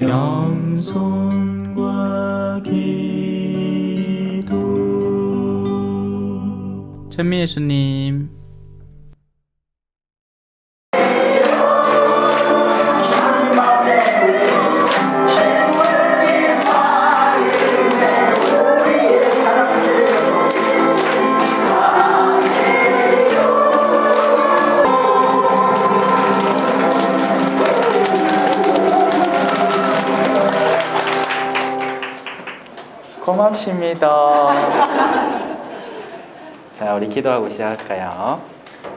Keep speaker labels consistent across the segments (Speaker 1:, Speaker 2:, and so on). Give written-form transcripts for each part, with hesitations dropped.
Speaker 1: 겸손과 기도. 찬미 예수님. 고맙습니다. 자, 우리 기도하고 시작할까요?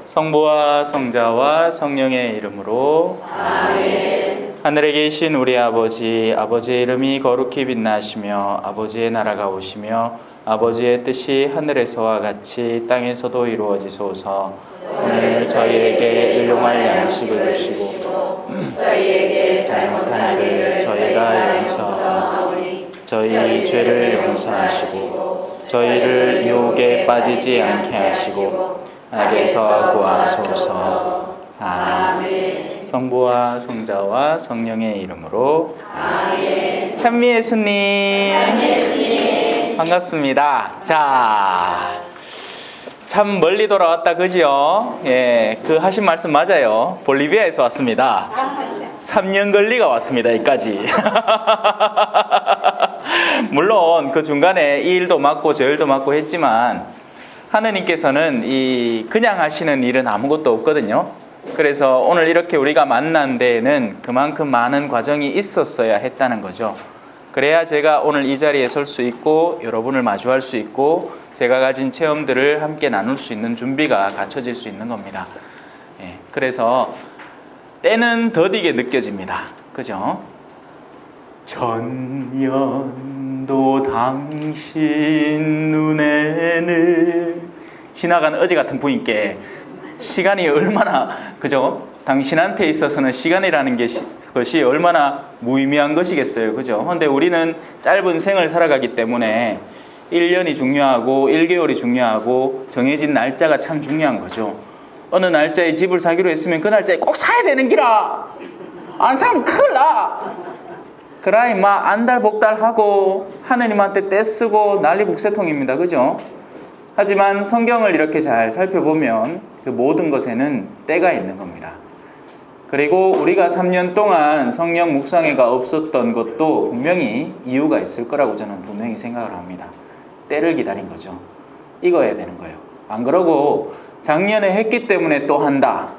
Speaker 1: 성부와 성자와 성령의 이름으로 아멘. 하늘에 계신 우리 아버지, 아버지의 이름이 거룩히 빛나시며 아버지의 나라가 오시며 아버지의 뜻이 하늘에서와 같이 땅에서도 이루어지소서. 오늘 저희에게 일용할 양식을 주시고 저희에게 잘못한 일을 저희가 용서하오니 저희 죄를 용서하시고 저희를 유혹에 빠지지 않게 하시고 악에서 구하소서. 아멘. 성부와 성자와 성령의 이름으로 아멘. 찬미 예수님. 반갑습니다. 자, 참 멀리 돌아왔다 그지요? 예, 그 하신 말씀 맞아요. 볼리비아에서 왔습니다. 3년 걸리가 왔습니다. 여기까지. 물론 그 중간에 이 일도 맡고 저 일도 맡고 했지만 하느님께서는 이 그냥 하시는 일은 아무것도 없거든요. 그래서 오늘 이렇게 우리가 만난 데에는 그만큼 많은 과정이 있었어야 했다는 거죠. 그래야 제가 오늘 이 자리에 설 수 있고 여러분을 마주할 수 있고 제가 가진 체험들을 함께 나눌 수 있는 준비가 갖춰질 수 있는 겁니다. 예, 그래서 때는 더디게 느껴집니다. 그죠? 전년도 당신 눈에는 지나간 어제 같은 분께 시간이 얼마나, 그죠? 당신한테 있어서는 시간이라는 것이 얼마나 무의미한 것이겠어요. 그죠? 근데 우리는 짧은 생을 살아가기 때문에 1년이 중요하고 1개월이 중요하고 정해진 날짜가 참 중요한 거죠. 어느 날짜에 집을 사기로 했으면 그 날짜에 꼭 사야 되는 기라. 안 사면 큰일 나. 그라이 막 안달복달하고 하느님한테 떼쓰고 난리 북새통입니다. 그죠? 하지만 성경을 이렇게 잘 살펴보면 그 모든 것에는 때가 있는 겁니다. 그리고 우리가 3년 동안 성령 묵상회가 없었던 것도 분명히 이유가 있을 거라고 저는 분명히 생각을 합니다. 때를 기다린 거죠. 익어야 되는 거예요. 안 그러고 작년에 했기 때문에 또 한다.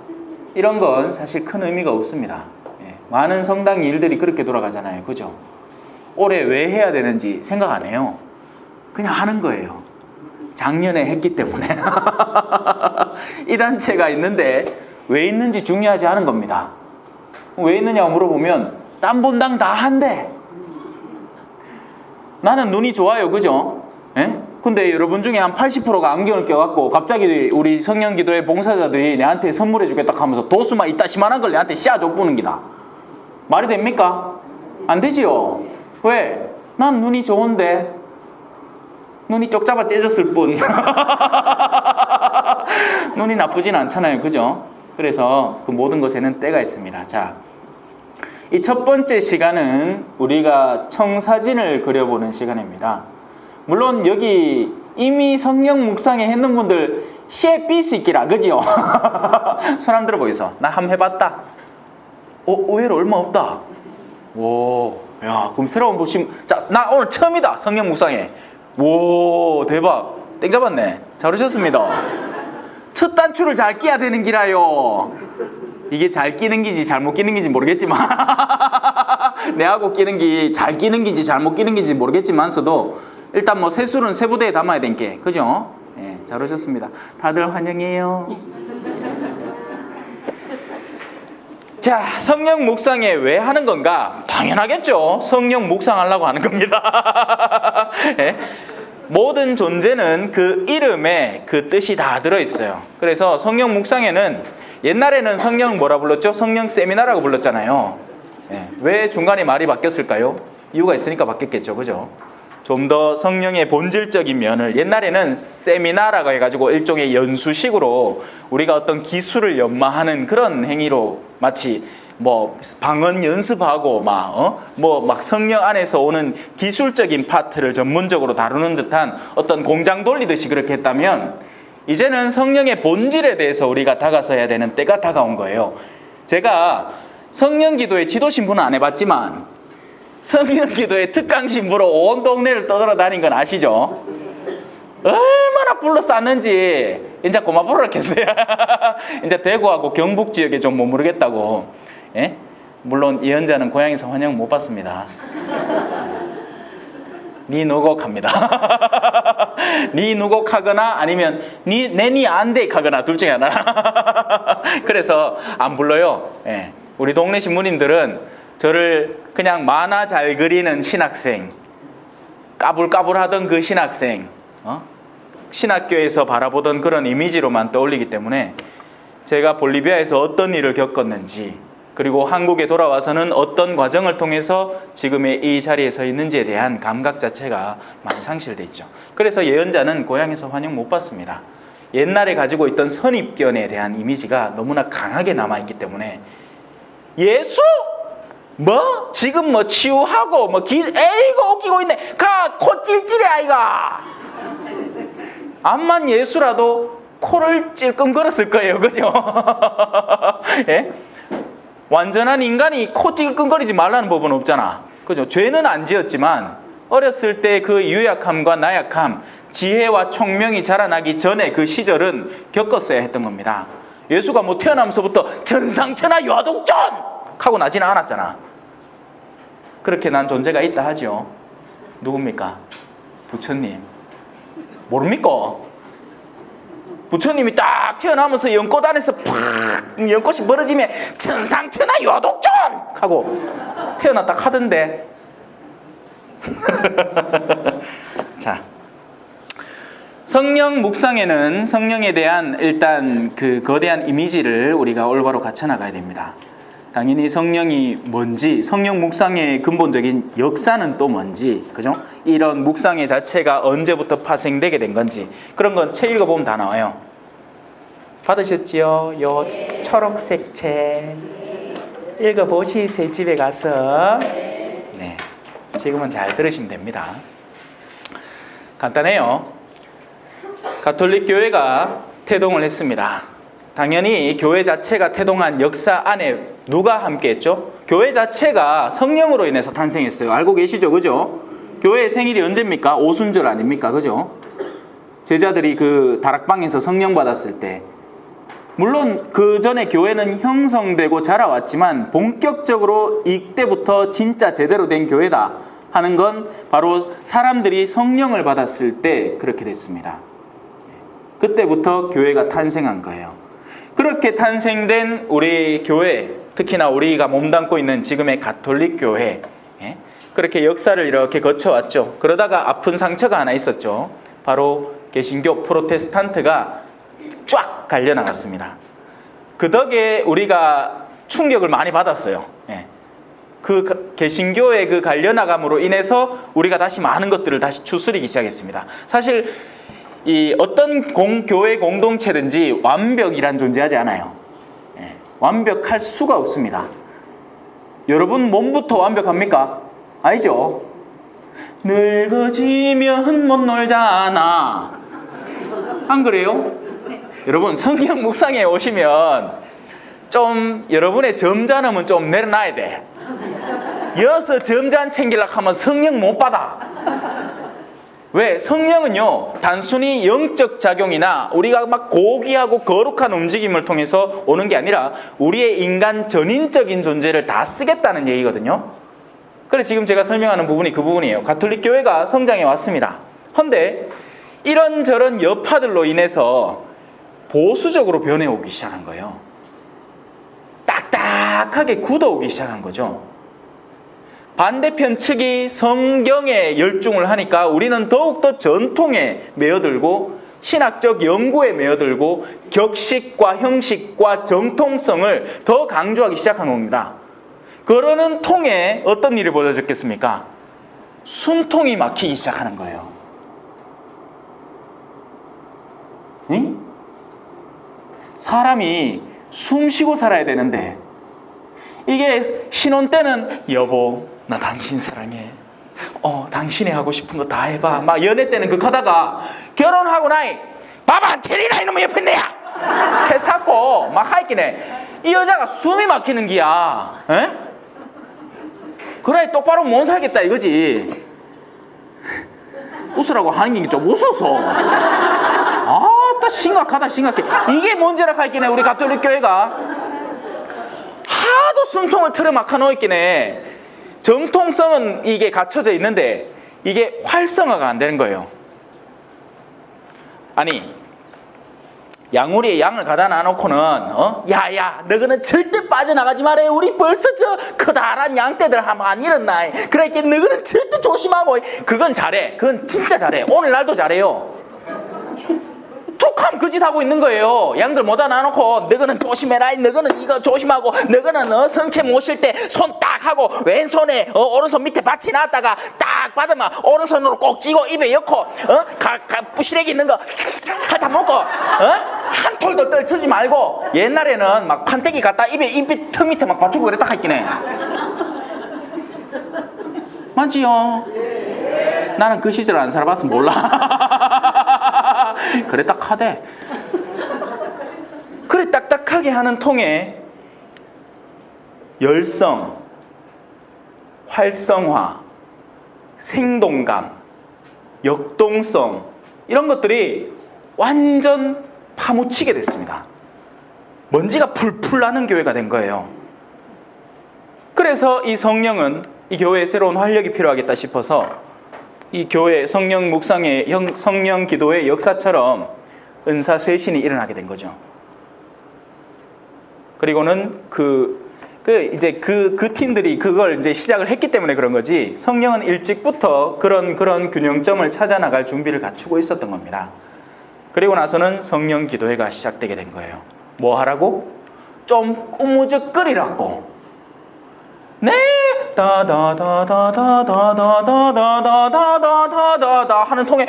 Speaker 1: 이런 건 사실 큰 의미가 없습니다. 예, 많은 성당 일들이 그렇게 돌아가잖아요. 그죠? 올해 왜 해야 되는지 생각 안 해요. 그냥 하는 거예요. 작년에 했기 때문에. 이 단체가 있는데 왜 있는지 중요하지 않은 겁니다. 왜 있느냐고 물어보면 딴 본당 다 한대. 나는 눈이 좋아요. 그죠? 예? 근데 여러분 중에 한 80%가 안경을 껴갖고 갑자기 우리 성령기도회 봉사자들이 내한테 선물해 주겠다 하면서 도수만 이따시만한 걸 내한테 씌워줘 보는 기다. 말이 됩니까? 안 되지요. 왜? 난 눈이 좋은데 눈이 쪽 잡아 째졌을 뿐. 눈이 나쁘진 않잖아요. 그죠? 그래서 그 모든 것에는 때가 있습니다. 자, 이 첫 번째 시간은 우리가 청사진을 그려보는 시간입니다. 물론 여기 이미 성령 묵상회 했는 분들 시에 삘 수 있기라. 그죠? 손 한번 들어 보이소. 나 한번 해봤다. 의외로 얼마 없다. 오, 야, 그럼 새로운 보심. 자, 나 오늘 처음이다. 성령 묵상회. 오, 대박. 땡 잡았네. 잘 오셨습니다. 첫 단추를 잘 끼야 되는 기라요. 이게 잘 끼는 기지 잘못 끼는 기지 모르겠지만 내하고 끼는 기 잘 끼는 기지 잘못 끼는 기지 모르겠지만서도 일단 뭐 세술은 세부대에 담아야 된 게, 그죠? 예, 잘 오셨습니다. 다들 환영해요. 자, 성령 묵상회 왜 하는 건가? 당연하겠죠. 성령 묵상하려고 하는 겁니다. 예? 모든 존재는 그 이름에 그 뜻이 다 들어있어요. 그래서 성령 묵상회는 옛날에는 성령 뭐라 불렀죠? 성령 세미나라고 불렀잖아요. 예. 왜 중간에 말이 바뀌었을까요? 이유가 있으니까 바뀌었겠죠. 그죠? 좀 더 성령의 본질적인 면을, 옛날에는 세미나라고 해가지고 일종의 연수식으로 우리가 어떤 기술을 연마하는 그런 행위로 마치 뭐 방언 연습하고 막 성령 안에서 오는 기술적인 파트를 전문적으로 다루는 듯한 어떤 공장 돌리듯이 그렇게 했다면, 이제는 성령의 본질에 대해서 우리가 다가서야 되는 때가 다가온 거예요. 제가 성령 기도의 지도 신부는 안 해봤지만 성령 기도의 특강 신부로 온 동네를 떠돌아다닌 건 아시죠? 얼마나 불러쌌는지 이제 그만 부르겠어요. 이제 대구하고 경북 지역에 좀 머무르겠다고. 예? 물론 예언자는 고향에서 환영 못 받습니다. 니 누곡합니다. 니 누곡하거나 아니면 니 안대익하거나 둘 중에 하나. 그래서 안 불러요. 예. 우리 동네 신부님들은 저를 그냥 만화 잘 그리는 신학생, 까불까불하던 그 신학생, 신학교에서 바라보던 그런 이미지로만 떠올리기 때문에 제가 볼리비아에서 어떤 일을 겪었는지, 그리고 한국에 돌아와서는 어떤 과정을 통해서 지금의 이 자리에 서 있는지에 대한 감각 자체가 많이 상실돼 있죠. 그래서 예언자는 고향에서 환영 못 받습니다. 옛날에 가지고 있던 선입견에 대한 이미지가 너무나 강하게 남아있기 때문에, 예수? 뭐? 지금 뭐 치유하고 에이고 웃기고 있네. 코 찔찔해 아이가. 암만 예수라도 코를 찔끔거렸을 거예요. 그죠? 예? 완전한 인간이 코 찔끔거리지 말라는 법은 없잖아. 그죠? 죄는 안 지었지만 어렸을 때 그 유약함과 나약함, 지혜와 총명이 자라나기 전에 그 시절은 겪었어야 했던 겁니다. 예수가 뭐 태어나면서부터 천상천하 유아독존! 하고 나지는 않았잖아. 그렇게 난 존재가 있다 하죠. 누굽니까? 부처님. 모릅니까? 부처님이 딱 태어나면서 연꽃 안에서 팍 연꽃이 멀어지면 천상천하 유아독존! 하고 태어났다 하던데. 자, 성령 묵상에는 성령에 대한 일단 그 거대한 이미지를 우리가 올바로 갖춰나가야 됩니다. 당연히 성령이 뭔지, 성령 묵상의 근본적인 역사는 또 뭔지, 그죠? 이런 묵상의 자체가 언제부터 파생되게 된 건지, 그런 건 책 읽어보면 다 나와요. 받으셨지요? 요 초록색 책 읽어보시세요. 집에 가서. 네, 지금은 잘 들으시면 됩니다. 간단해요. 가톨릭 교회가 태동을 했습니다. 당연히 교회 자체가 태동한 역사 안에 누가 함께했죠? 교회 자체가 성령으로 인해서 탄생했어요. 알고 계시죠? 그죠? 교회의 생일이 언제입니까? 오순절 아닙니까? 그죠? 제자들이 그 다락방에서 성령 받았을 때, 물론 그 전에 교회는 형성되고 자라왔지만 본격적으로 이때부터 진짜 제대로 된 교회다 하는 건 바로 사람들이 성령을 받았을 때 그렇게 됐습니다. 그때부터 교회가 탄생한 거예요. 그렇게 탄생된 우리 교회, 특히나 우리가 몸담고 있는 지금의 가톨릭 교회, 그렇게 역사를 이렇게 거쳐왔죠. 그러다가 아픈 상처가 하나 있었죠. 바로 개신교 프로테스탄트가 쫙 갈려나갔습니다. 그 덕에 우리가 충격을 많이 받았어요. 그 개신교의 그 갈려나감으로 인해서 우리가 다시 많은 것들을 다시 추스리기 시작했습니다. 사실 이 어떤 교회 공동체든지 완벽이란 존재하지 않아요. 완벽할 수가 없습니다. 여러분 몸부터 완벽합니까? 아니죠. 늙어지면 못 놀잖아. 안 그래요? 여러분 성경 묵상에 오시면 좀 여러분의 점잖음은 좀 내려놔야 돼. 여서 점잖 챙기려고 하면 성령 못 받아. 왜? 성령은요 단순히 영적 작용이나 우리가 막 고귀하고 거룩한 움직임을 통해서 오는 게 아니라 우리의 인간 전인적인 존재를 다 쓰겠다는 얘기거든요. 그래서 지금 제가 설명하는 부분이 그 부분이에요. 가톨릭 교회가 성장해 왔습니다. 그런데 이런저런 여파들로 인해서 보수적으로 변해오기 시작한 거예요. 딱딱하게 굳어오기 시작한 거죠. 반대편 측이 성경에 열중을 하니까 우리는 더욱더 전통에 매여들고 신학적 연구에 매여들고 격식과 형식과 정통성을 더 강조하기 시작한 겁니다. 그러는 통에 어떤 일이 벌어졌겠습니까? 숨통이 막히기 시작하는 거예요. 사람이 숨 쉬고 살아야 되는데 이게 신혼 때는 여보 나 당신 사랑해. 당신이 하고 싶은 거 다 해봐. 막 연애 때는 그렇게 하다가 결혼하고 나이 밥 안 차리라 이놈의 옆에 내야 해사고 막 하있긴 해. 이 여자가 숨이 막히는 기야. 에? 그래 똑바로 못 살겠다 이거지. 웃으라고 하는 게 좀 웃어서 딱 심각하다 심각해. 이게 문제라 하있긴 해. 우리 가톨릭 교회가 하도 숨통을 틀어막아 놓있긴 해. 정통성은 이게 갖춰져 있는데 이게 활성화가 안 되는 거예요. 아니 양우리에 양을 가다 놔놓고는 야야 너희는 절대 빠져나가지 말아요. 우리 벌써 저 커다란 양떼들 하면 안 일어나. 그러니까 너희는 절대 조심하고. 그건 잘해. 그건 진짜 잘해. 오늘날도 잘해요. 툭하면 그 짓 하고 있는 거예요. 양들 모다 놔놓고 너희는 조심해라. 너희는 이거 조심하고. 너희는 성체 모실 때 손 딱 하고 왼손에 오른손 밑에 받치 놨다가 딱 받으면 오른손으로 꼭 쥐고 입에 넣고 부시래기 있는 거 다 먹고 한 톨도 떨치지 말고. 옛날에는 막 판때기 갖다 입에 턱 밑에 막 받치고 그랬다 했긴 해. 맞지요? 나는 그 시절 안 살아봤으면 몰라. 그래 딱 하대. 그래 딱딱하게 하는 통에 열성, 활성화, 생동감, 역동성 이런 것들이 완전 파묻히게 됐습니다. 먼지가 풀풀 나는 교회가 된 거예요. 그래서 이 성령은 이 교회에 새로운 활력이 필요하겠다 싶어서 이 교회 성령 묵상의 성령 기도의 역사처럼 은사 쇄신이 일어나게 된 거죠. 그리고는 그 팀들이 그걸 이제 시작을 했기 때문에 그런 거지. 성령은 일찍부터 그런 균형점을 찾아 나갈 준비를 갖추고 있었던 겁니다. 그리고 나서는 성령 기도회가 시작되게 된 거예요. 뭐 하라고? 좀 꾸무적거리라고. 네, 다다다다다다다다다다다다다 하는 통에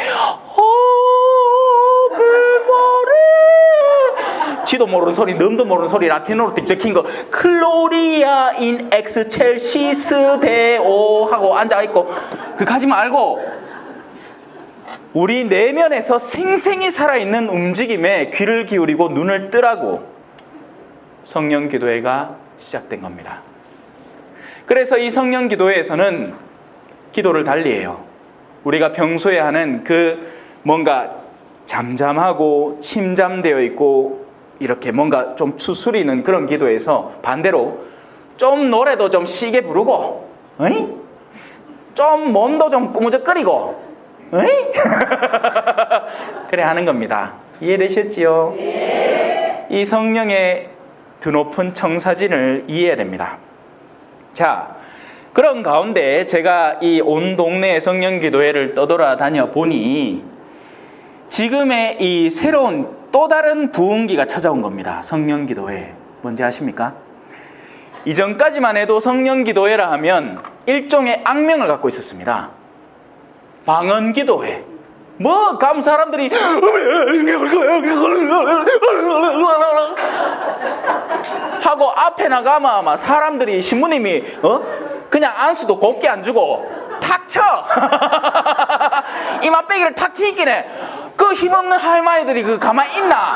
Speaker 1: 지도 모르는 소리, 넘도 모르는 소리, 라틴어로 적힌 거 클로리아 인 엑스첼시스 데오 하고 앉아있고 그거 하지 말고 우리 내면에서 생생히 살아있는 움직임에 귀를 기울이고 눈을 뜨라고 성령 기도회가 시작된 겁니다. 그래서 이 성령 기도회에서는 기도를 달리해요. 우리가 평소에 하는 그 뭔가 잠잠하고 침잠되어 있고 이렇게 뭔가 좀 추스리는 그런 기도에서 반대로 좀 노래도 좀 시게 부르고 좀 몸도 좀 꾸무적거리고 그래 하는 겁니다. 이해되셨지요? 네. 이 성령의 드높은 청사진을 이해해야 됩니다. 자, 그런 가운데 제가 이 온 동네 성령 기도회를 떠돌아다녀 보니 지금의 이 새로운 또 다른 부흥기가 찾아온 겁니다. 성령 기도회. 뭔지 아십니까? 이전까지만 해도 성령 기도회라 하면 일종의 악명을 갖고 있었습니다. 방언 기도회. 뭐 감 사람들이 하고 앞에 나가면 막 사람들이 신부님이 그냥 안수도 곱게 안 주고 탁 쳐. 이맛배기를 탁 치긴 해. 그 힘없는 할머니들이 그 가만히 있나?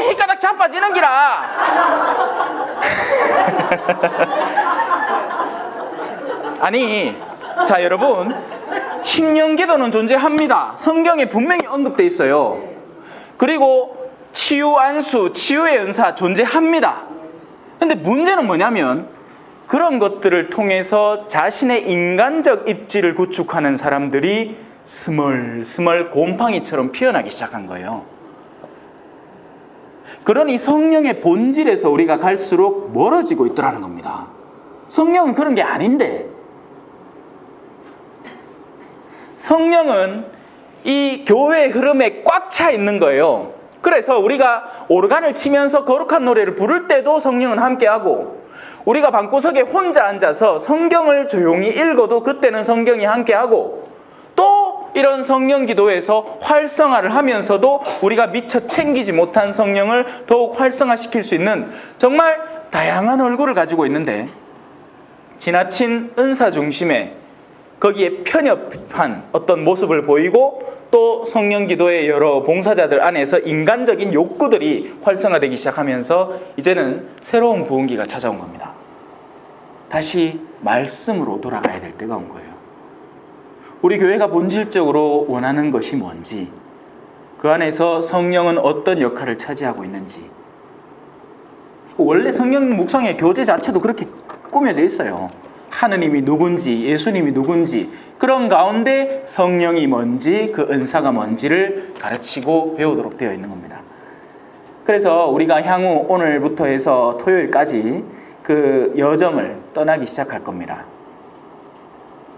Speaker 1: 휘가닥 자빠지는 기라. 아니, 자 여러분, 심령기도는 존재합니다. 성경에 분명히 언급되어 있어요. 그리고 치유 안수, 치유의 은사 존재합니다. 근데 문제는 뭐냐면 그런 것들을 통해서 자신의 인간적 입지를 구축하는 사람들이 스멀스멀 곰팡이처럼 피어나기 시작한 거예요. 그러니 성령의 본질에서 우리가 갈수록 멀어지고 있더라는 겁니다. 성령은 그런 게 아닌데, 성령은 이 교회의 흐름에 꽉 차 있는 거예요. 그래서 우리가 오르간을 치면서 거룩한 노래를 부를 때도 성령은 함께하고, 우리가 방구석에 혼자 앉아서 성경을 조용히 읽어도 그때는 성경이 함께하고, 또 이런 성령 기도에서 활성화를 하면서도 우리가 미처 챙기지 못한 성령을 더욱 활성화시킬 수 있는 정말 다양한 얼굴을 가지고 있는데 지나친 은사 중심에 거기에 편협한 어떤 모습을 보이고 또 성령 기도의 여러 봉사자들 안에서 인간적인 욕구들이 활성화되기 시작하면서 이제는 새로운 부흥기가 찾아온 겁니다. 다시 말씀으로 돌아가야 될 때가 온 거예요. 우리 교회가 본질적으로 원하는 것이 뭔지, 그 안에서 성령은 어떤 역할을 차지하고 있는지. 원래 성령 묵상의 교재 자체도 그렇게 꾸며져 있어요. 하느님이 누군지, 예수님이 누군지, 그런 가운데 성령이 뭔지, 그 은사가 뭔지를 가르치고 배우도록 되어 있는 겁니다. 그래서 우리가 향후 오늘부터 해서 토요일까지 그 여정을 떠나기 시작할 겁니다.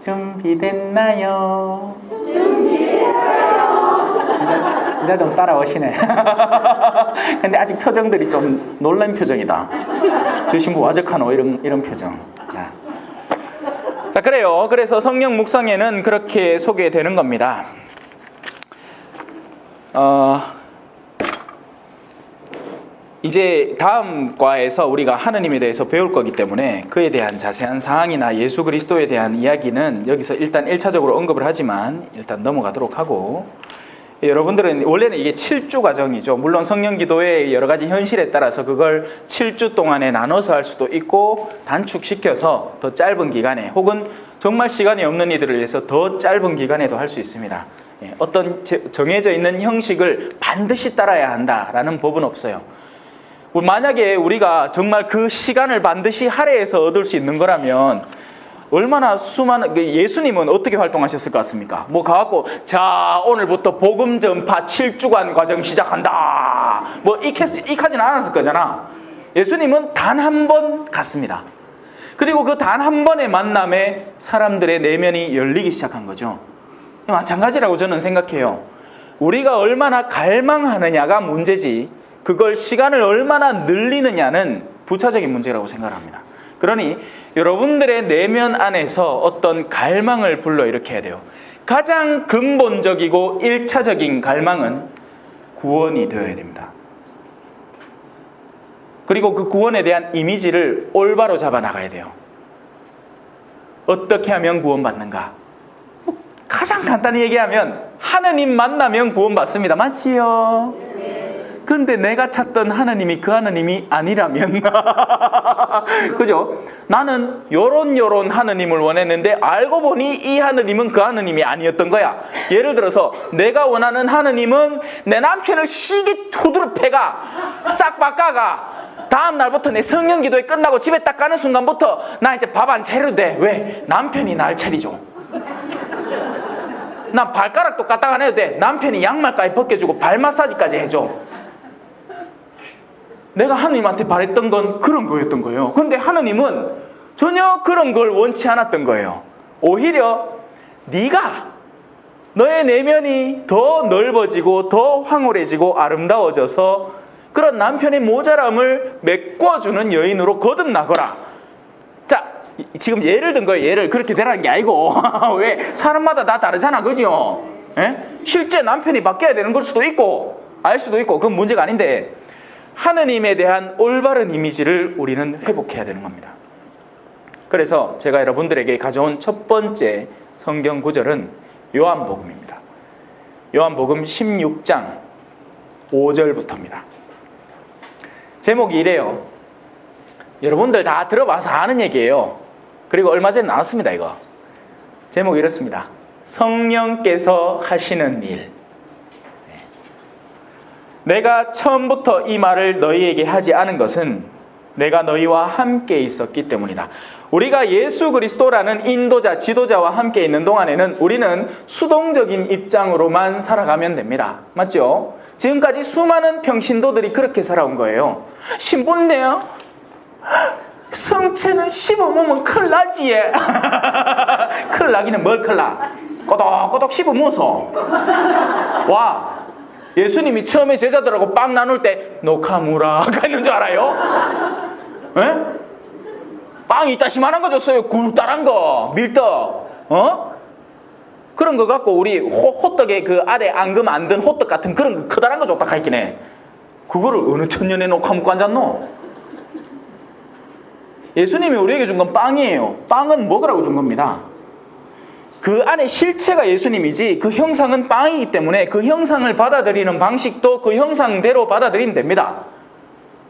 Speaker 1: 준비됐나요? 준비됐어요. 이제 좀 따라오시네. 근데 아직 표정들이 좀 놀란 표정이다. 주신부 와적하노 이런 표정. 자, 그래요. 그래서 성령 묵상에는 그렇게 소개되는 겁니다. 이제 다음 과에서 우리가 하느님에 대해서 배울 거기 때문에 그에 대한 자세한 사항이나 예수 그리스도에 대한 이야기는 여기서 일단 1차적으로 언급을 하지만 일단 넘어가도록 하고, 여러분들은 원래는 이게 7주 과정이죠. 물론 성령 기도의 여러 가지 현실에 따라서 그걸 7주 동안에 나눠서 할 수도 있고 단축시켜서 더 짧은 기간에, 혹은 정말 시간이 없는 이들을 위해서 더 짧은 기간에도 할 수 있습니다. 어떤 정해져 있는 형식을 반드시 따라야 한다라는 법은 없어요. 만약에 우리가 정말 그 시간을 반드시 할애해서 얻을 수 있는 거라면 얼마나 수많은, 예수님은 어떻게 활동하셨을 것 같습니까? 뭐 가갖고 자 오늘부터 복음 전파 7주간 과정 시작한다 뭐 이까지는 않았을 거잖아. 예수님은 단 한 번 갔습니다. 그리고 그 단 한 번의 만남에 사람들의 내면이 열리기 시작한 거죠. 마찬가지라고 저는 생각해요. 우리가 얼마나 갈망하느냐가 문제지 그걸 시간을 얼마나 늘리느냐는 부차적인 문제라고 생각합니다. 그러니 여러분들의 내면 안에서 어떤 갈망을 불러일으켜야 돼요. 가장 근본적이고 1차적인 갈망은 구원이 되어야 됩니다. 그리고 그 구원에 대한 이미지를 올바로 잡아 나가야 돼요. 어떻게 하면 구원받는가? 가장 간단히 얘기하면 하느님 만나면 구원받습니다. 맞지요? 근데 내가 찾던 하나님이 그 하나님이 아니라면 그죠? 나는 요런 하나님을 원했는데 알고 보니 이 하나님은 그 하나님이 아니었던 거야. 예를 들어서 내가 원하는 하나님은 내 남편을 시기 두드려 패가 싹 바꿔가 다음 날부터 내 성령 기도회 끝나고 집에 딱 가는 순간부터 나 이제 밥 안 차려도 돼. 왜? 남편이 날 차리죠. 난 발가락도 까딱 안 해도 돼. 남편이 양말까지 벗겨주고 발 마사지까지 해줘. 내가 하느님한테 바랬던 건 그런 거였던 거예요. 근데 하느님은 전혀 그런 걸 원치 않았던 거예요. 오히려 네가 너의 내면이 더 넓어지고 더 황홀해지고 아름다워져서 그런 남편의 모자람을 메꿔주는 여인으로 거듭나거라. 자, 지금 예를 든 거예요. 예를 그렇게 되라는 게 아니고 왜? 사람마다 다 다르잖아. 그죠? 예? 실제 남편이 바뀌어야 되는 걸 수도 있고 알 수도 있고 그건 문제가 아닌데 하느님에 대한 올바른 이미지를 우리는 회복해야 되는 겁니다. 그래서 제가 여러분들에게 가져온 첫 번째 성경 구절은 요한복음입니다. 요한복음 16장 5절부터입니다. 제목이 이래요. 여러분들 다 들어봐서 아는 얘기예요. 그리고 얼마 전에 나왔습니다. 이거 제목이 이렇습니다. 성령께서 하시는 일. 내가 처음부터 이 말을 너희에게 하지 않은 것은 내가 너희와 함께 있었기 때문이다. 우리가 예수 그리스도라는 인도자, 지도자와 함께 있는 동안에는 우리는 수동적인 입장으로만 살아가면 됩니다. 맞죠? 지금까지 수많은 평신도들이 그렇게 살아온 거예요. 신부인데요? 성체는 씹어먹으면 큰일 나지. 큰일 나기는 뭘 큰일 나? 꼬독꼬독 씹어먹어서. 와, 예수님이 처음에 제자들하고 빵 나눌 때 노카무라가 있는 줄 알아요? 에? 빵이 이따시만한 거 줬어요. 굴다란 거, 밀떡. 그런 거 갖고 우리 호떡에 그 아래 앙금 안 든 호떡 같은 그런 거 크다란 거 줬다 카있긴 해. 그거를 어느 천년에 노카무고 앉았노? 예수님이 우리에게 준 건 빵이에요. 빵은 먹으라고 준 겁니다. 그 안에 실체가 예수님이지 그 형상은 빵이기 때문에 그 형상을 받아들이는 방식도 그 형상대로 받아들이면 됩니다.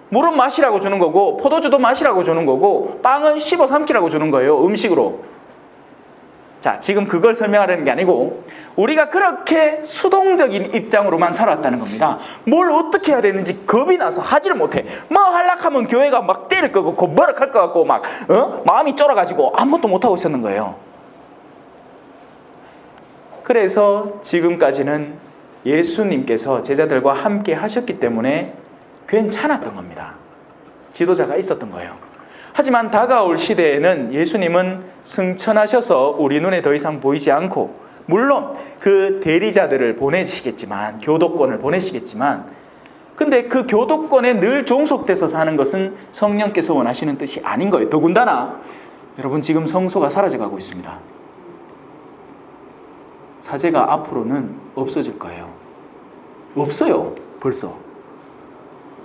Speaker 1: 물은 마시라고 주는 거고 포도주도 마시라고 주는 거고 빵은 씹어 삼키라고 주는 거예요. 음식으로. 자, 지금 그걸 설명하려는 게 아니고 우리가 그렇게 수동적인 입장으로만 살아왔다는 겁니다. 뭘 어떻게 해야 되는지 겁이 나서 하지를 못해. 뭐 하려하면 교회가 막 때릴 것 같고 뭐라 할 것 같고 막 마음이 쫄아가지고 아무것도 못하고 있었는 거예요. 그래서 지금까지는 예수님께서 제자들과 함께 하셨기 때문에 괜찮았던 겁니다. 지도자가 있었던 거예요. 하지만 다가올 시대에는 예수님은 승천하셔서 우리 눈에 더 이상 보이지 않고 물론 그 대리자들을 보내시겠지만 교도권을 보내시겠지만 근데 그 교도권에 늘 종속돼서 사는 것은 성령께서 원하시는 뜻이 아닌 거예요. 더군다나 여러분 지금 성소가 사라져가고 있습니다. 사제가 앞으로는 없어질 거예요. 없어요. 벌써.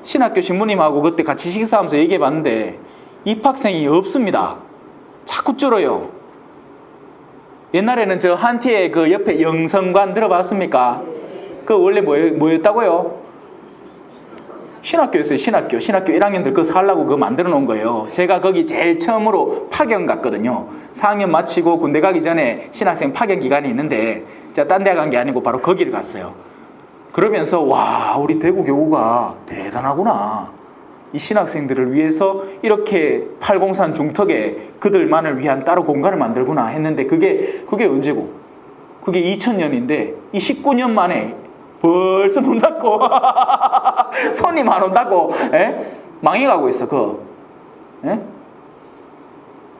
Speaker 1: 신학교 신부님하고 그때 같이 식사하면서 얘기해봤는데 입학생이 없습니다. 자꾸 줄어요. 옛날에는 저 한티에 그 옆에 영성관 들어봤습니까? 그 원래 뭐였다고요? 신학교였어요. 신학교 1학년들 그거 살라고 그거 만들어 놓은 거예요. 제가 거기 제일 처음으로 파견 갔거든요. 4학년 마치고 군대 가기 전에 신학생 파견 기간이 있는데 제가 딴 데 간 게 아니고 바로 거기를 갔어요. 그러면서 와, 우리 대구 교구가 대단하구나. 이 신학생들을 위해서 이렇게 팔공산 중턱에 그들만을 위한 따로 공간을 만들구나 했는데 그게 언제고? 그게 2000년인데 이 19년 만에 벌써 문 닫고 손님 안 온다고 망해가고 있어.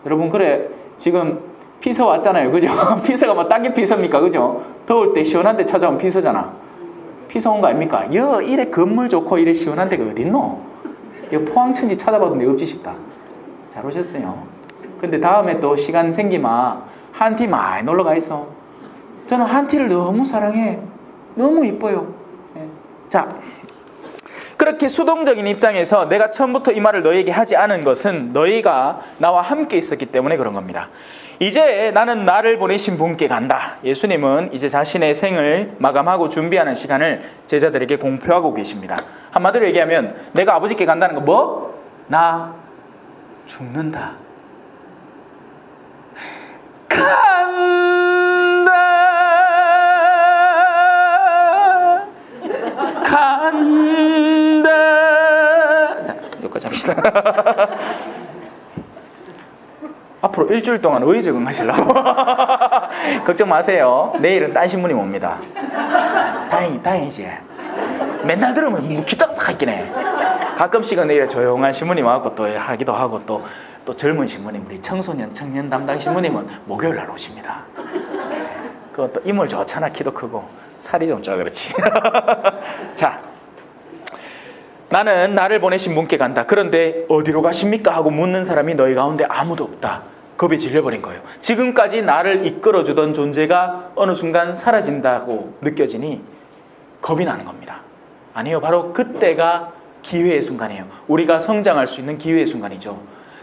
Speaker 1: 여러분 그래 지금 피서 왔잖아요. 그죠? 피서가 뭐 딴 게 피서입니까? 그죠? 더울 때 시원한 데 찾아오면 피서잖아. 피서 온 거 아닙니까? 이래 건물 좋고 이래 시원한 데가 어딨노? 포항천지 찾아봤는데 없지 싶다. 잘 오셨어요. 근데 다음에 또 시간 생기면 한티 많이 놀러가 있어. 저는 한티를 너무 사랑해. 너무 이뻐요. 자, 그렇게 수동적인 입장에서 내가 처음부터 이 말을 너희에게 하지 않은 것은 너희가 나와 함께 있었기 때문에 그런 겁니다. 이제 나는 나를 보내신 분께 간다. 예수님은 이제 자신의 생을 마감하고 준비하는 시간을 제자들에게 공표하고 계십니다. 한마디로 얘기하면 내가 아버지께 간다는 거 뭐? 나 죽는다. 간다. 자, 여기까지 합시다. 앞으로 일주일 동안 어디 적응하시려고? 걱정 마세요. 내일은 딴 신부님 옵니다. 다행이지. 맨날 들으면 묵히다가 있긴 해. 가끔씩은 내일 조용한 신부님 와서 또 하기도 하고 또 젊은 신부님, 우리 청소년, 청년 담당 신부님은 목요일 날 오십니다. 그것도 인물 좋잖아. 키도 크고 살이 좀 쪄 그렇지. 자, 나는 나를 보내신 분께 간다. 그런데 어디로 가십니까? 하고 묻는 사람이 너희 가운데 아무도 없다. 겁에 질려버린 거예요. 지금까지 나를 이끌어주던 존재가 어느 순간 사라진다고 느껴지니 겁이 나는 겁니다. 아니요, 바로 그때가 기회의 순간이에요. 우리가 성장할 수 있는 기회의 순간이죠.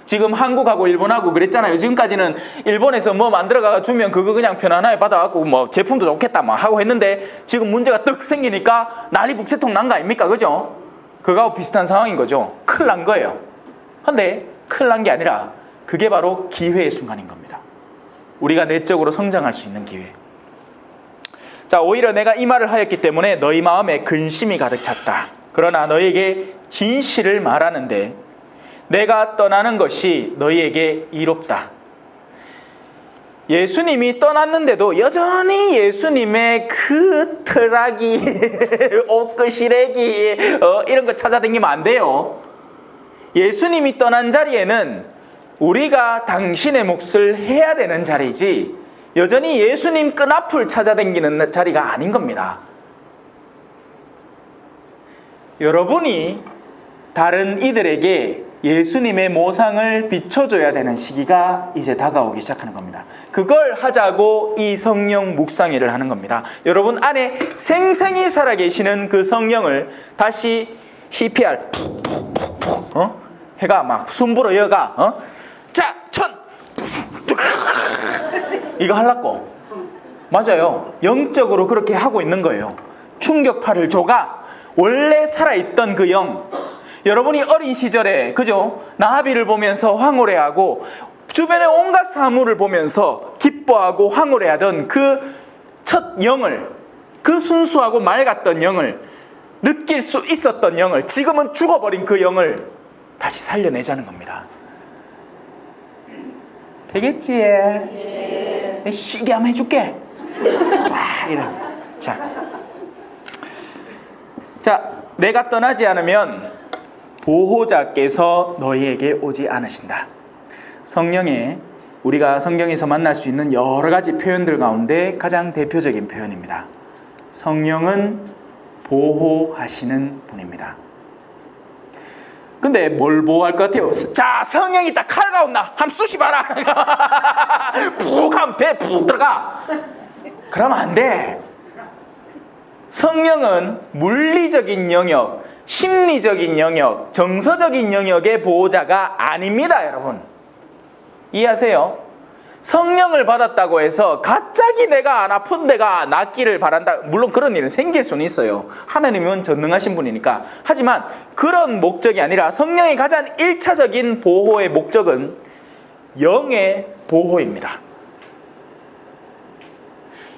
Speaker 1: 지금 한국하고 일본하고 그랬잖아요. 지금까지는 일본에서 뭐 만들어가 주면 그거 그냥 편안하게 받아갖고 뭐 제품도 좋겠다 막 하고 했는데 지금 문제가 떡 생기니까 난리 북새통 난 거 아닙니까? 그죠? 그거하고 비슷한 상황인 거죠. 큰일 난 거예요. 근데 큰일 난 게 아니라 그게 바로 기회의 순간인 겁니다. 우리가 내적으로 성장할 수 있는 기회. 자, 오히려 내가 이 말을 하였기 때문에 너희 마음에 근심이 가득 찼다. 그러나 너희에게 진실을 말하는데 내가 떠나는 것이 너희에게 이롭다. 예수님이 떠났는데도 여전히 예수님의 그 트라기, 옷끄시래기 이런 거 찾아다니면 안 돼요. 예수님이 떠난 자리에는 우리가 당신의 몫을 해야 되는 자리지 여전히 예수님 끈앞을 찾아다니는 자리가 아닌 겁니다. 여러분이 다른 이들에게 예수님의 모상을 비춰줘야 되는 시기가 이제 다가오기 시작하는 겁니다. 그걸 하자고 이 성령 묵상회를 하는 겁니다. 여러분 안에 생생히 살아계시는 그 성령을 다시 CPR 해가 막 숨 불어 여가 자, 천! 이거 하려고. 맞아요. 영적으로 그렇게 하고 있는 거예요. 충격파를 줘가 원래 살아있던 그 영. 여러분이 어린 시절에 그죠? 나비를 보면서 황홀해하고 주변의 온갖 사물을 보면서 기뻐하고 황홀해하던 그 첫 영을, 그 순수하고 맑았던 영을, 느낄 수 있었던 영을, 지금은 죽어버린 그 영을 다시 살려내자는 겁니다. 되겠지? 네. 시계 한번 해줄게. 자, 내가 떠나지 않으면 보호자께서 너희에게 오지 않으신다. 성령의 우리가 성경에서 만날 수 있는 여러 가지 표현들 가운데 가장 대표적인 표현입니다. 성령은 보호하시는 분입니다. 근데 뭘 보호할 것 같아요? 자, 성령이 딱 칼 가온나 한번 쑤시봐라. 푹 하면 배 푹 들어가. 그러면 안 돼. 성령은 물리적인 영역, 심리적인 영역, 정서적인 영역의 보호자가 아닙니다, 여러분. 이해하세요? 성령을 받았다고 해서 갑자기 내가 안 아픈 데가 낫기를 바란다. 물론 그런 일은 생길 수는 있어요. 하나님은 전능하신 분이니까. 하지만 그런 목적이 아니라 성령의 가장 1차적인 보호의 목적은 영의 보호입니다.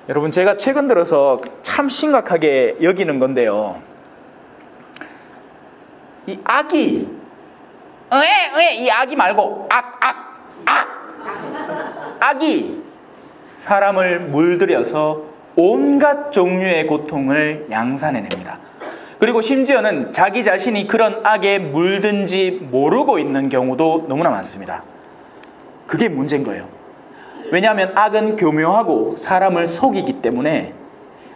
Speaker 1: 여러분, 제가 최근 들어서 참 심각하게 여기는 건데요. 이 악이, 이 악이 말고 악이 사람을 물들여서 온갖 종류의 고통을 양산해냅니다. 그리고 심지어는 자기 자신이 그런 악에 물든지 모르고 있는 경우도 너무나 많습니다. 그게 문제인 거예요. 왜냐하면 악은 교묘하고 사람을 속이기 때문에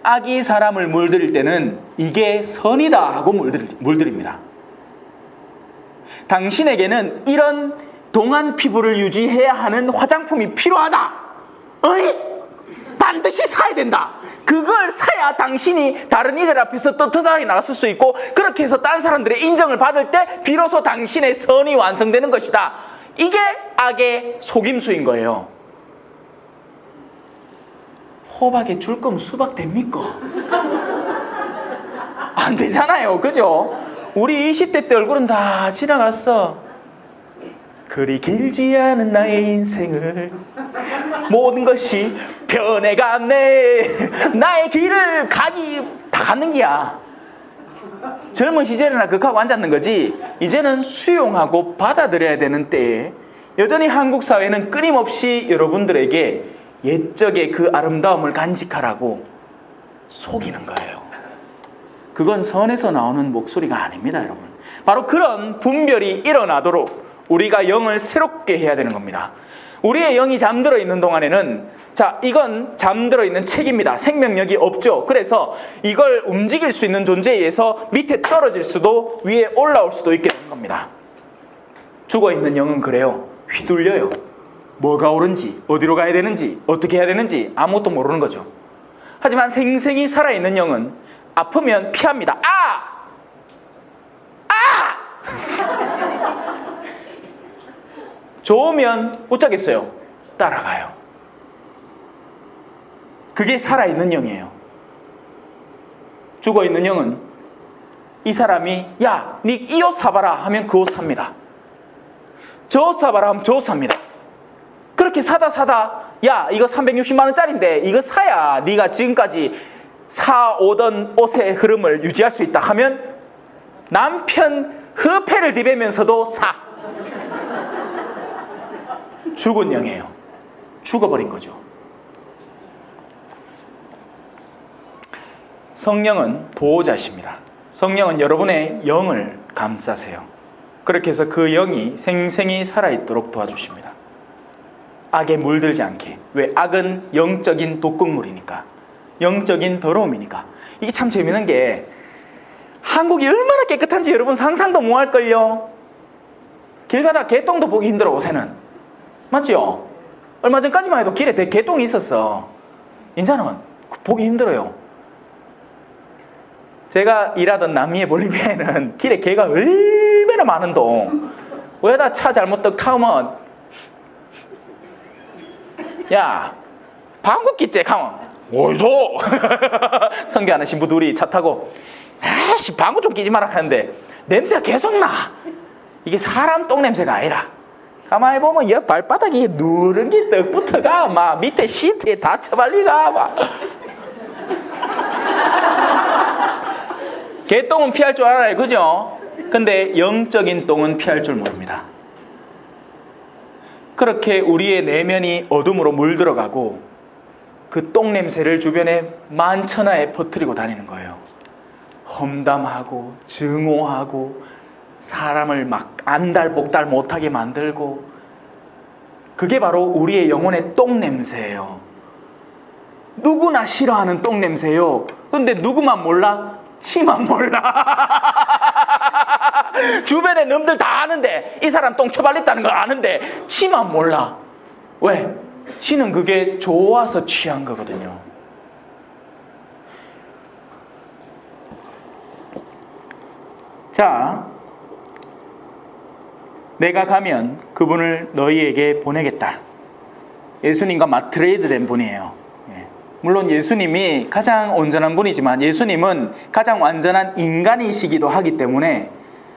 Speaker 1: 악이 사람을 물들일 때는 이게 선이다 하고 물들입니다. 당신에게는 이런 동안 피부를 유지해야 하는 화장품이 필요하다. 어이? 반드시 사야 된다. 그걸 사야 당신이 다른 이들 앞에서 떳떳하게 나갔을 수 있고, 그렇게 해서 딴 사람들의 인정을 받을 때 비로소 당신의 선이 완성되는 것이다. 이게 악의 속임수인 거예요. 호박에 줄 거면 수박 됩니까? 안 되잖아요. 그죠? 우리 20대 때 얼굴은 다 지나갔어. 그리 길지 않은 나의 인생을 모든 것이 변해갔네. 나의 길을 가기 다 가는 기야. 젊은 시절에나 극하고 앉았는 거지, 이제는 수용하고 받아들여야 되는 때에 여전히 한국 사회는 끊임없이 여러분들에게 옛적의 그 아름다움을 간직하라고 속이는 거예요. 그건 선에서 나오는 목소리가 아닙니다, 여러분. 바로 그런 분별이 일어나도록 우리가 영을 새롭게 해야 되는 겁니다. 우리의 영이 잠들어 있는 동안에는, 자, 이건 잠들어 있는 책입니다. 생명력이 없죠. 그래서 이걸 움직일 수 있는 존재에 의해서 밑에 떨어질 수도 위에 올라올 수도 있게 되는 겁니다. 죽어있는 영은 그래요. 휘둘려요. 뭐가 옳은지, 어디로 가야 되는지, 어떻게 해야 되는지 아무것도 모르는 거죠. 하지만 생생히 살아있는 영은 아프면 피합니다. 좋으면 어쩌겠어요? 따라가요. 그게 살아있는 영이에요. 죽어있는 영은 이 사람이 야, 니 이 옷 사봐라 하면 그 옷 삽니다. 저 옷 사봐라 하면 저 옷 삽니다. 그렇게 사다 야, 이거 360만 원짜리인데 이거 사야 네가 지금까지 사오던 옷의 흐름을 유지할 수 있다 하면 남편 허패를 디베면서도 사. 죽은 영이에요. 죽어버린 거죠. 성령은 보호자십니다. 성령은 여러분의 영을 감싸세요. 그렇게 해서 그 영이 생생히 살아있도록 도와주십니다. 악에 물들지 않게. 왜? 악은 영적인 독극물이니까. 영적인 더러움이니까. 이게 참 재밌는 게, 한국이 얼마나 깨끗한지 여러분 상상도 못할걸요. 길 가다 개똥도 보기 힘들어, 요새는. 맞죠? 얼마 전까지만 해도 길에 개똥이 있었어. 이제는 보기 힘들어요. 제가 일하던 남미의 볼리비아에는 길에 개가 얼마나 많은동. 왜다 차 잘못 타면 야, 방귀 뀌지? 가면 어이소. 성교하는 신부 둘이 차 타고 아씨 방귀 좀 끼지 마라 하는데 냄새가 계속 나. 이게 사람 똥 냄새가 아니라 가만히 보면 옆 발바닥에 누런 게 떡부터가 막 밑에 시트에 다 처발리가 막. 개똥은 피할 줄 알아요, 그죠? 근데 영적인 똥은 피할 줄 모릅니다. 그렇게 우리의 내면이 어둠으로 물들어가고 그 똥 냄새를 주변에 만천하에 퍼뜨리고 다니는 거예요. 험담하고 증오하고 사람을 막 안달복달 못하게 만들고, 그게 바로 우리의 영혼의 똥 냄새예요. 누구나 싫어하는 똥 냄새예요. 근데 누구만 몰라? 지만 몰라. 주변에 놈들 다 아는데, 이 사람 똥 처발렸다는 걸 아는데 지만 몰라. 왜? 지는 그게 좋아서 취한 거거든요. 자, 내가 가면 그분을 너희에게 보내겠다. 예수님과 트레이드 된 분이에요. 물론 예수님이 가장 온전한 분이지만 예수님은 가장 완전한 인간이시기도 하기 때문에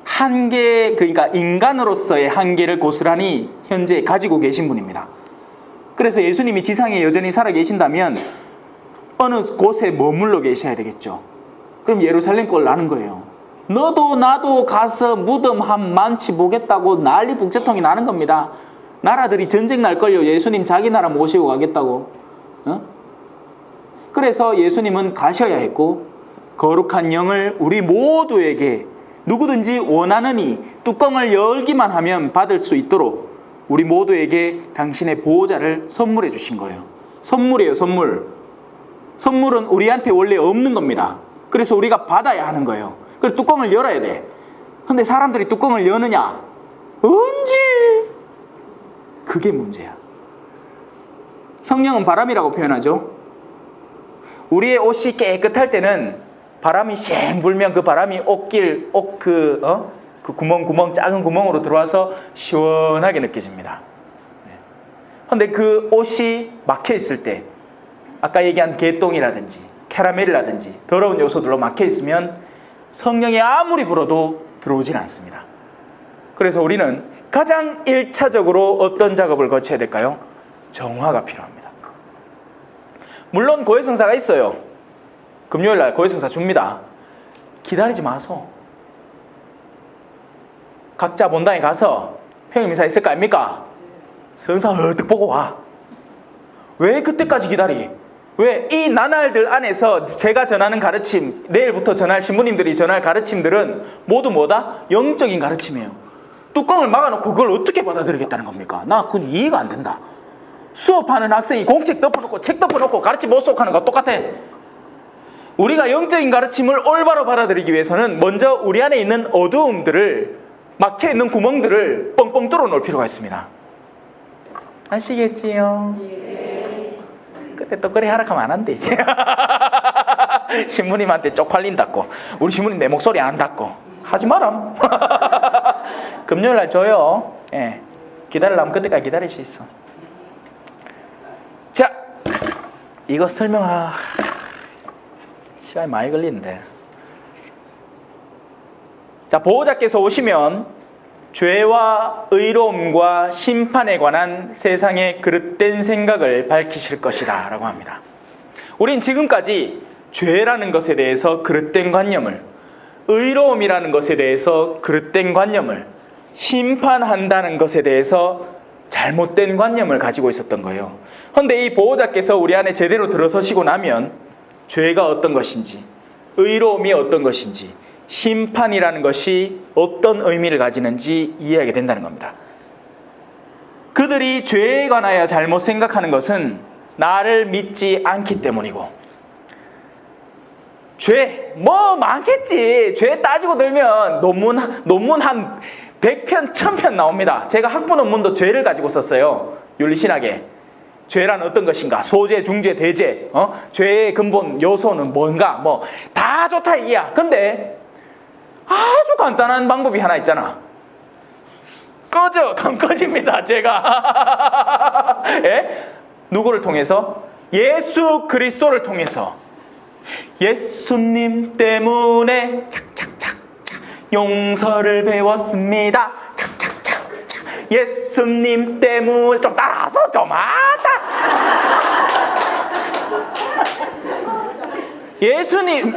Speaker 1: 한계, 그러니까 인간으로서의 한계를 고스란히 현재 가지고 계신 분입니다. 그래서 예수님이 지상에 여전히 살아 계신다면 어느 곳에 머물러 계셔야 되겠죠. 그럼 예루살렘 꼴 나는 거예요. 너도 나도 가서 무덤 한 만치 보겠다고 난리 북새통이 나는 겁니다. 나라들이 전쟁 날걸요. 예수님 자기 나라 모시고 가겠다고. 그래서 예수님은 가셔야 했고, 거룩한 영을 우리 모두에게 누구든지 원하느니 뚜껑을 열기만 하면 받을 수 있도록 우리 모두에게 당신의 보호자를 선물해 주신 거예요. 선물이에요, 선물. 선물은 우리한테 원래 없는 겁니다. 그래서 우리가 받아야 하는 거예요. 그래서 뚜껑을 열어야 돼. 근데 사람들이 뚜껑을 여느냐? 언제? 그게 문제야. 성령은 바람이라고 표현하죠. 우리의 옷이 깨끗할 때는 바람이 쉥 불면 그 바람이 옷길, 그 구멍, 작은 구멍으로 들어와서 시원하게 느껴집니다. 그런데 그 옷이 막혀 있을 때, 아까 얘기한 개똥이라든지 캐러멜이라든지 더러운 요소들로 막혀 있으면 성령이 아무리 불어도 들어오질 않습니다. 그래서 우리는 가장 1차적으로 어떤 작업을 거쳐야 될까요? 정화가 필요합니다. 물론 고해성사가 있어요. 금요일날 고해성사 줍니다. 기다리지 마소. 각자 본당에 가서 평일미사 있을 거 아닙니까? 성사 어뜩 보고 와. 왜 그때까지 기다리? 왜? 이 나날들 안에서 제가 전하는 가르침, 내일부터 전할 신부님들이 전할 가르침들은 모두 뭐다? 영적인 가르침이에요. 뚜껑을 막아놓고 그걸 어떻게 받아들이겠다는 겁니까? 나 그건 이해가 안 된다. 수업하는 학생이 공책 덮어놓고 책 덮어놓고 가르침 못 수업하는 거 똑같아. 우리가 영적인 가르침을 올바로 받아들이기 위해서는 먼저 우리 안에 있는 어두움들을, 막혀있는 구멍들을 뻥뻥 뚫어놓을 필요가 있습니다. 아시겠지요? 그때 또 그래 하락하면 안 한대. 신부님한테 쪽팔린다고. 우리 신부님 내 목소리 안 듣고. 하지 마라. 금요일날 줘요. 예. 기다리려면 그때까지 기다릴 수 있어. 자, 이거 시간이 많이 걸리는데. 자, 보호자께서 오시면 죄와 의로움과 심판에 관한 세상의 그릇된 생각을 밝히실 것이다 라고 합니다. 우린 지금까지 죄라는 것에 대해서 그릇된 관념을, 의로움이라는 것에 대해서 그릇된 관념을, 심판한다는 것에 대해서 잘못된 관념을 가지고 있었던 거예요. 그런데 이 보호자께서 우리 안에 제대로 들어서시고 나면 죄가 어떤 것인지, 의로움이 어떤 것인지, 심판이라는 것이 어떤 의미를 가지는지 이해하게 된다는 겁니다. 그들이 죄에 관하여 잘못 생각하는 것은 나를 믿지 않기 때문이고, 죄 뭐 많겠지. 죄 따지고 들면 논문 한 100편 1000편 나옵니다. 제가 학부 논문도 죄를 가지고 썼어요. 윤리신학에. 죄란 어떤 것인가? 소죄, 중죄, 대죄. 죄의 근본 요소는 뭔가? 뭐 다 좋다 이야. 근데 아주 간단한 방법이 하나 있잖아. 꺼져! 감 꺼집니다, 제가. 예? 누구를 통해서? 예수 그리스도를 통해서. 예수님 때문에 착착착착 용서를 배웠습니다. 착착착착 예수님 때문에. 좀 따라서 좀 하다. 예수님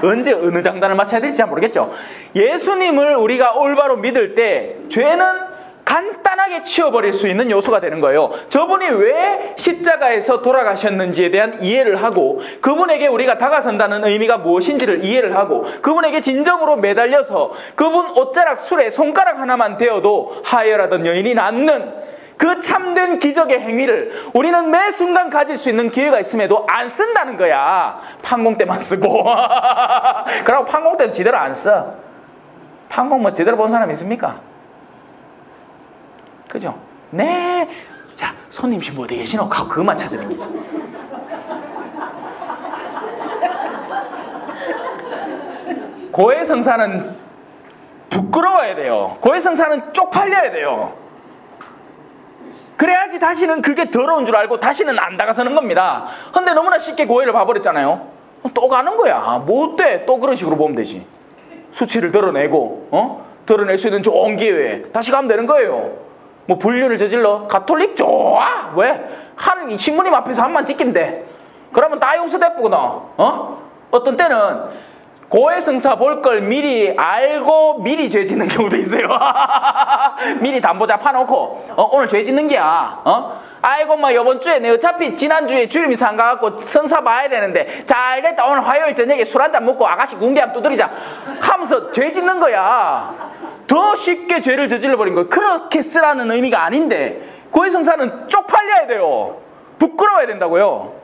Speaker 1: 언제 어느 장단을 맞춰야 될지 잘 모르겠죠. 예수님을 우리가 올바로 믿을 때 죄는 간단하게 치워버릴 수 있는 요소가 되는 거예요. 저분이 왜 십자가에서 돌아가셨는지에 대한 이해를 하고, 그분에게 우리가 다가선다는 의미가 무엇인지를 이해를 하고, 그분에게 진정으로 매달려서 그분 옷자락 술에 손가락 하나만 대어도 하혈하던 여인이 낫는 그 참된 기적의 행위를 우리는 매 순간 가질 수 있는 기회가 있음에도 안 쓴다는 거야. 판공 때만 쓰고. 그러고 판공 때도 제대로 안 써. 판공 뭐 제대로 본 사람 있습니까? 그죠? 네. 자, 손님 지금 어디 계시노? 하고 그것만 찾아다니지. 고해성사는 부끄러워야 돼요. 고해성사는 쪽팔려야 돼요. 그래야지 다시는 그게 더러운 줄 알고 다시는 안 다가서는 겁니다. 근데 너무나 쉽게 고해를 봐버렸잖아요. 또 가는 거야. 뭐 어때? 또 그런 식으로 보면 되지. 수치를 드러내고, 드러낼 수 있는 좋은 기회에 다시 가면 되는 거예요. 뭐 불륜을 저질러? 가톨릭 좋아. 왜? 한 신부님 앞에서 한만 찍기면 돼. 그러면 다 용서됐구나. 어떤 때는 고해성사 볼 걸 미리 알고 미리 죄 짓는 경우도 있어요. 미리 담보 잡아놓고 오늘 죄 짓는 게야. 아이고 막 이번 주에 내 어차피 지난주에 주름이 상가갖고 성사 봐야 되는데 잘됐다 오늘 화요일 저녁에 술 한잔 먹고 아가씨 군대 한번 두드리자 하면서 죄 짓는 거야. 더 쉽게 죄를 저질러버린 거예요. 그렇게 쓰라는 의미가 아닌데 고해성사는 쪽팔려야 돼요. 부끄러워야 된다고요.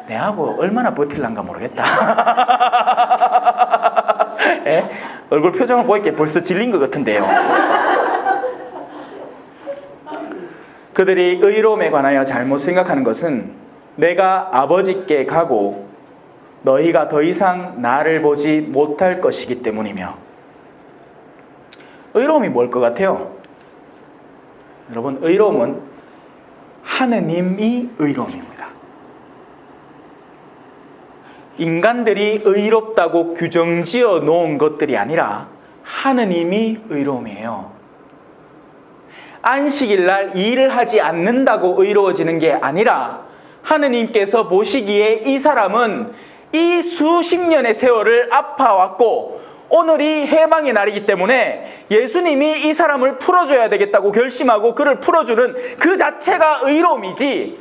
Speaker 1: 내하고 얼마나 버틸란가 모르겠다. 에? 얼굴 표정을 보니까 벌써 질린 것 같은데요. 그들이 의로움에 관하여 잘못 생각하는 것은 내가 아버지께 가고 너희가 더 이상 나를 보지 못할 것이기 때문이며. 의로움이 뭘 것 같아요? 여러분, 의로움은 하느님이 의로움입니다. 인간들이 의롭다고 규정지어 놓은 것들이 아니라 하느님이 의로움이에요. 안식일 날 일을 하지 않는다고 의로워지는 게 아니라 하느님께서 보시기에 이 사람은 이 수십 년의 세월을 아파왔고 오늘이 해방의 날이기 때문에 예수님이 이 사람을 풀어줘야 되겠다고 결심하고 그를 풀어주는 그 자체가 의로움이지,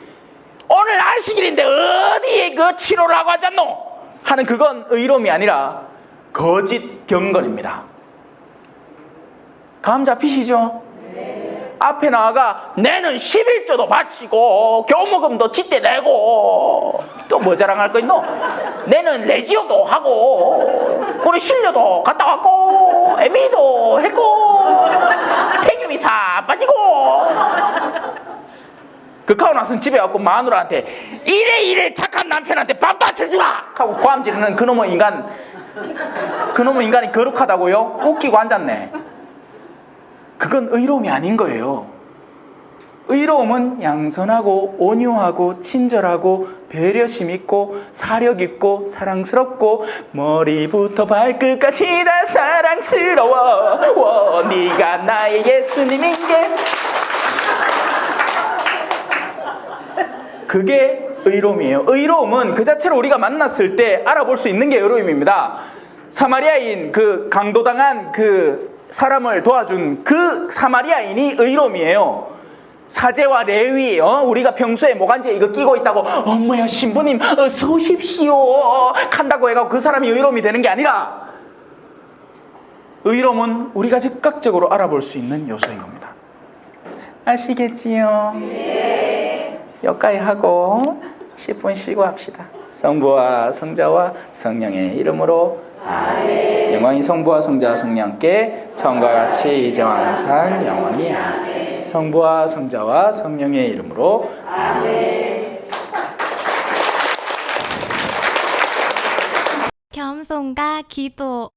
Speaker 1: 오늘 안식일인데 어디에 그 치료를 하고 앉았노? 하는 그건 의로움이 아니라 거짓 경건입니다. 감 잡히시죠? 네. 앞에 나와가 내는 11조도 바치고 교무금도 짓대 내고 또 뭐 자랑할 거 있노? 내는 레지오도 하고 우리 신녀도 갔다 왔고 애미도 했고 폐기미사 빠지고 그하고 나서 집에 와서 마누라한테 이래 착한 남편한테 밥도 안 쳐주라 하고 고함 지르는 그놈의 인간이 거룩하다고요? 웃기고 앉았네. 그건 의로움이 아닌 거예요. 의로움은 양선하고 온유하고 친절하고 배려심 있고 사력 있고 사랑스럽고 머리부터 발끝까지 다 사랑스러워. 네가 나의 예수님인 게 그게 의로움이에요. 의로움은 그 자체로 우리가 만났을 때 알아볼 수 있는 게 의로움입니다. 사마리아인 그 강도당한 그 사람을 도와준 그 사마리아인이 의로움이에요. 사제와 레위, 우리가 평소에 모간지에 이거 끼고 있다고 어머야 신부님 어서 오십시오 한다고 해가지고 그 사람이 의로움이 되는 게 아니라, 의로움은 우리가 즉각적으로 알아볼 수 있는 요소인 겁니다. 아시겠지요? 네. 여기까지 하고 10분 쉬고 합시다. 성부와 성자와 성령의 이름으로 아멘. 영광이 성부와 성자와 성령께 처음과 같이 이제와 항상 영원히 아멘. 성부와 성자와 성령의 이름으로 아멘.
Speaker 2: 겸손과 기도.